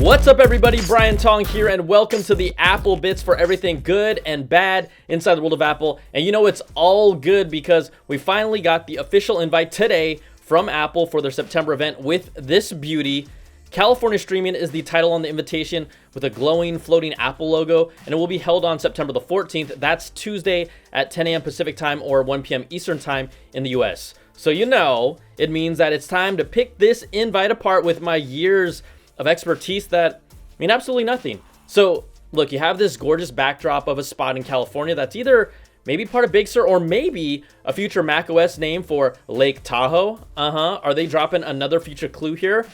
What's up everybody, Brian Tong here, and welcome to the Apple Bits for everything good and bad inside the world of Apple. And you know it's all good because we finally got the official invite today from Apple for their September event with this beauty. California Streaming is the title on the invitation with a glowing floating Apple logo, and it will be held on September the 14th. That's Tuesday at 10 a.m. Pacific time or 1 p.m. Eastern time in the US. So you know, it means that it's time to pick this invite apart with my years of expertise that mean absolutely nothing. So look, you have this gorgeous backdrop of a spot in California that's either maybe part of Big Sur or maybe a future macOS name for Lake Tahoe. Are they dropping another future clue here?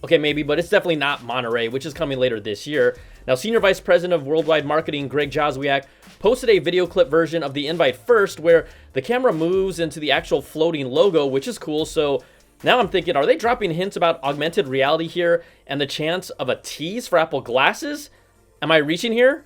Okay, maybe, but it's definitely not Monterey, which is coming later this year. Now, Senior Vice President of Worldwide Marketing, Greg Joswiak, posted a video clip version of the invite first where the camera moves into the actual floating logo, which is cool. So now I'm thinking, are they dropping hints about augmented reality here and the chance of a tease for Apple glasses? Am I reaching here?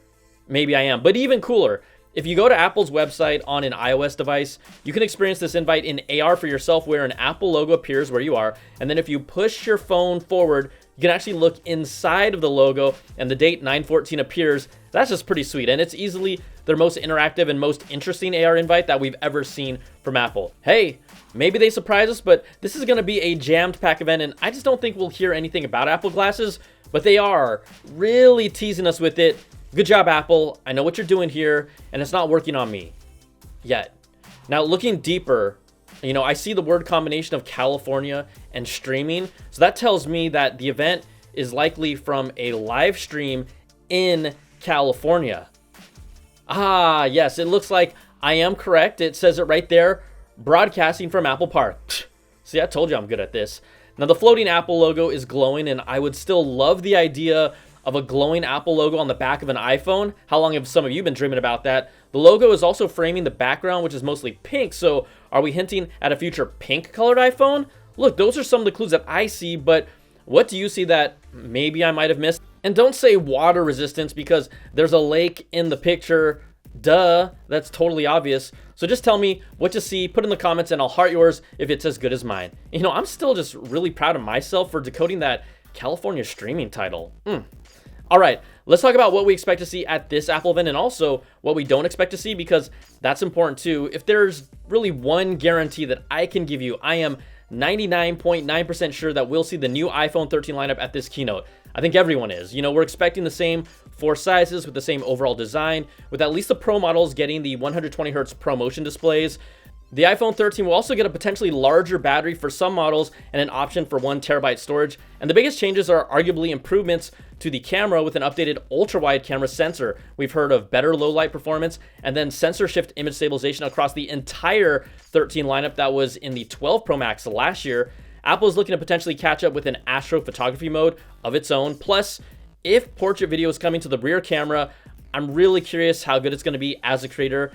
Maybe I am, but even cooler. If you go to Apple's website on an iOS device, you can experience this invite in AR for yourself where an Apple logo appears where you are. And then if you push your phone forward, you can actually look inside of the logo and the date 9/14 appears. That's just pretty sweet. And it's easily their most interactive and most interesting AR invite that we've ever seen from Apple. Hey, maybe they surprise us, but this is going to be a jammed pack event. And I just don't think we'll hear anything about Apple glasses, but they are really teasing us with it. Good job, Apple. I know what you're doing here, and it's not working on me yet. Now, looking deeper, you know, I see the word combination of California and streaming. So that tells me that the event is likely from a live stream in California. Ah, yes, it looks like I am correct. It says it right there, broadcasting from Apple Park. See, I told you I'm good at this. Now, the floating Apple logo is glowing, and I would still love the idea of a glowing Apple logo on the back of an iPhone. How long have some of you been dreaming about that? The logo is also framing the background, which is mostly pink. So are we hinting at a future pink colored iPhone? Look, those are some of the clues that I see, but what do you see that maybe I might have missed? And don't say water resistance because there's a lake in the picture. Duh, that's totally obvious. So just tell me what you see, put in the comments, and I'll heart yours if it's as good as mine. You know, I'm still just really proud of myself for decoding that California streaming title. All right, let's talk about what we expect to see at this Apple event and also what we don't expect to see, because that's important too. If there's really one guarantee that I can give you, I am 99.9% sure that we'll see the new iPhone 13 lineup at this keynote. I think everyone is. You know, we're expecting the same four sizes with the same overall design, with at least the Pro models getting the 120Hz ProMotion displays. The iPhone 13 will also get a potentially larger battery for some models and an option for 1 terabyte storage. And the biggest changes are arguably improvements to the camera with an updated ultra-wide camera sensor. We've heard of better low light performance and then sensor shift image stabilization across the entire 13 lineup that was in the 12 Pro Max last year. Apple is looking to potentially catch up with an astrophotography mode of its own. Plus, if portrait video is coming to the rear camera, I'm really curious how good it's going to be as a creator.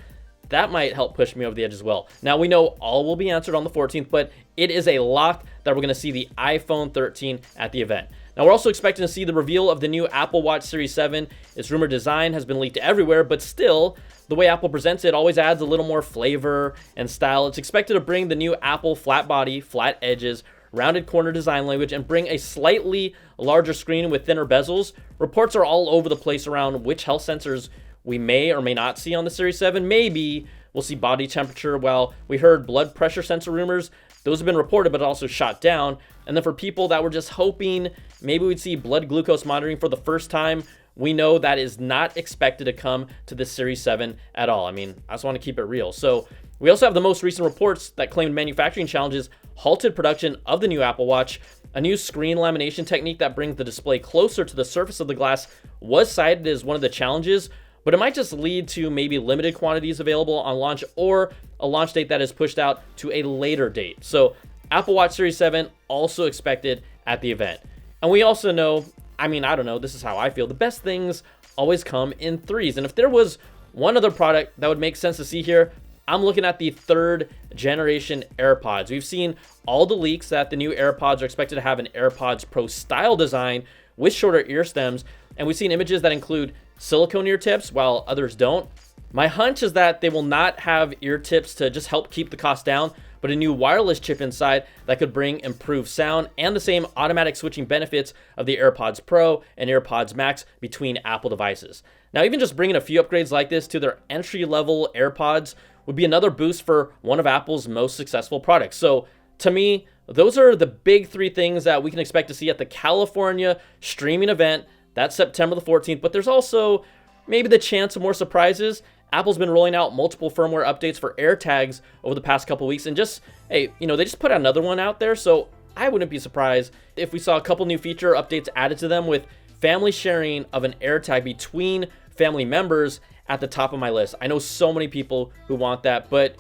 That might help push me over the edge as well. Now, we know all will be answered on the 14th, but it is a lock that we're going to see the iPhone 13 at the event. Now, we're also expecting to see the reveal of the new Apple Watch Series 7. Its rumored design has been leaked everywhere, but still, the way Apple presents it always adds a little more flavor and style. It's expected to bring the new Apple flat body, flat edges, rounded corner design language, and bring a slightly larger screen with thinner bezels. Reports are all over the place around which health sensors we may or may not see on the Series 7. Maybe we'll see body temperature. While we heard blood pressure sensor rumors, those have been reported but also shot down. And then for people that were just hoping maybe we'd see blood glucose monitoring for the first time, we know that is not expected to come to the Series 7 at all. I mean, I just want to keep it real. So we also have the most recent reports that claimed manufacturing challenges halted production of the new Apple Watch. A new screen lamination technique that brings the display closer to the surface of the glass was cited as one of the challenges, but it might just lead to maybe limited quantities available on launch or a launch date that is pushed out to a later date. So Apple Watch Series 7 also expected at the event. And we also know, I mean, I don't know, this is how I feel, the best things always come in threes. And if there was one other product that would make sense to see here, I'm looking at the 3rd generation AirPods. We've seen all the leaks that the new AirPods are expected to have an AirPods Pro style design with shorter ear stems. And we've seen images that include silicone ear tips while others don't. My hunch is that they will not have ear tips to just help keep the cost down, but a new wireless chip inside that could bring improved sound and the same automatic switching benefits of the AirPods Pro and AirPods Max between Apple devices. Now, even just bringing a few upgrades like this to their entry-level AirPods would be another boost for one of Apple's most successful products. So, to me, those are the big three things that we can expect to see at the California streaming event. That's September the 14th, but there's also maybe the chance of more surprises. Apple's been rolling out multiple firmware updates for AirTags over the past couple weeks, and just, hey, they just put another one out there, so I wouldn't be surprised if we saw a couple new feature updates added to them with family sharing of an AirTag between family members at the top of my list. I know so many people who want that, but,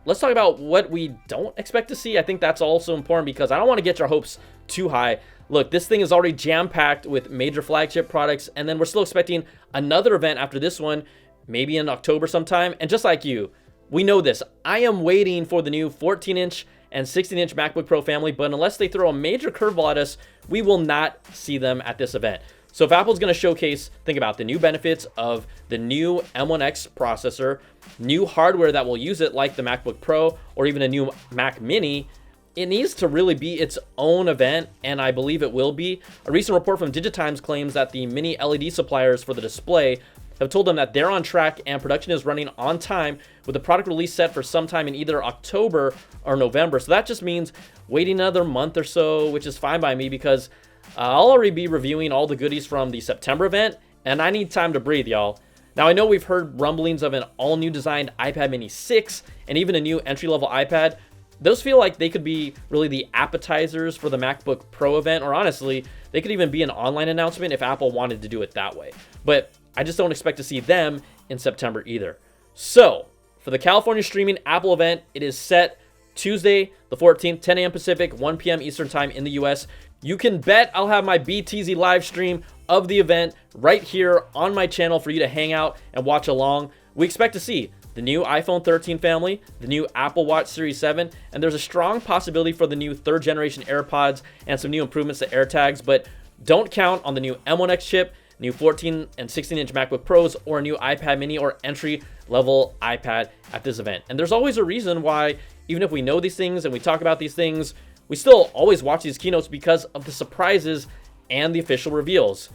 let's talk about what we don't expect to see. I think that's also important because I don't want to get your hopes too high. Look, this thing is already jam-packed with major flagship products, and then we're still expecting another event after this one, maybe in October sometime. And just like you, we know this. I am waiting for the new 14-inch and 16-inch MacBook Pro family, but unless they throw a major curveball at us, we will not see them at this event. So if Apple's going to showcase, think about the new benefits of the new M1X processor, new hardware that will use it like the MacBook Pro or even a new Mac Mini, it needs to really be its own event, and I believe it will be. A recent report from Digitimes claims that the mini LED suppliers for the display have told them that they're on track and production is running on time with the product release set for sometime in either October or November. So that just means waiting another month or so, which is fine by me because I'll already be reviewing all the goodies from the September event, and I need time to breathe, y'all. Now, I know we've heard rumblings of an all-new designed iPad mini 6 and even a new entry-level iPad. Those feel like they could be really the appetizers for the MacBook Pro event, or honestly, they could even be an online announcement if Apple wanted to do it that way. But I just don't expect to see them in September either. So, for the California streaming Apple event, it is set Tuesday the 14th, 10 a.m. Pacific, 1 p.m. Eastern Time in the US. You can bet I'll have my BTZ live stream of the event right here on my channel for you to hang out and watch along. We expect to see the new iPhone 13 family, the new Apple Watch Series 7, and there's a strong possibility for the new third generation AirPods and some new improvements to AirTags, but don't count on the new M1X chip, new 14 and 16-inch MacBook Pros, or a new iPad mini or entry-level iPad at this event. And there's always a reason why, even if we know these things and we talk about these things, we still always watch these keynotes because of the surprises and the official reveals.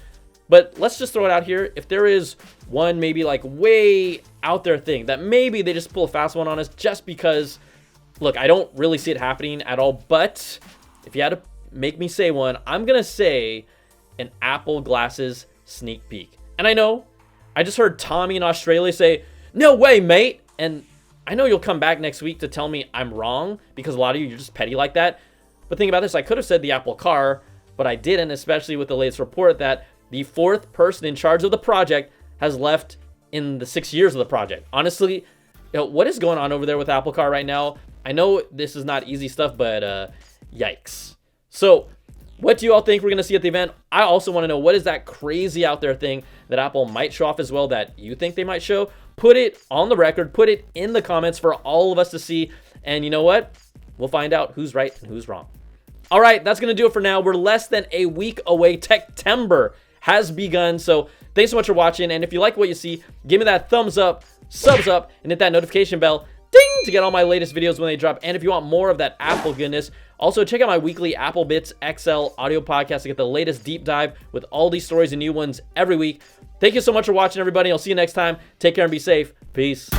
But let's just throw it out here. If there is one maybe like way out there thing that maybe they just pull a fast one on us just because, look, I don't really see it happening at all. But if you had to make me say one, I'm going to say an Apple glasses sneak peek. And I know, I just heard Tommy in Australia say, "No way, mate." And I know you'll come back next week to tell me I'm wrong because a lot of you're just petty like that. But think about this. I could have said the Apple car, but I didn't, especially with the latest report that the fourth person in charge of the project has left in the 6 years of the project. Honestly, what is going on over there with Apple Car right now? I know this is not easy stuff, but yikes. So what do you all think we're going to see at the event? I also want to know, what is that crazy out there thing that Apple might show off as well that you think they might show? Put it on the record. Put it in the comments for all of us to see. And you know what? We'll find out who's right and who's wrong. All right, that's going to do it for now. We're less than a week away. Techtember has begun. So thanks so much for watching. And if you like what you see, give me that thumbs up, subs up, and hit that notification bell, ding, to get all my latest videos when they drop. And if you want more of that Apple goodness, also check out my weekly Apple Bits XL audio podcast to get the latest deep dive with all these stories and new ones every week. Thank you so much for watching, everybody. I'll see you next time. Take care and be safe. Peace.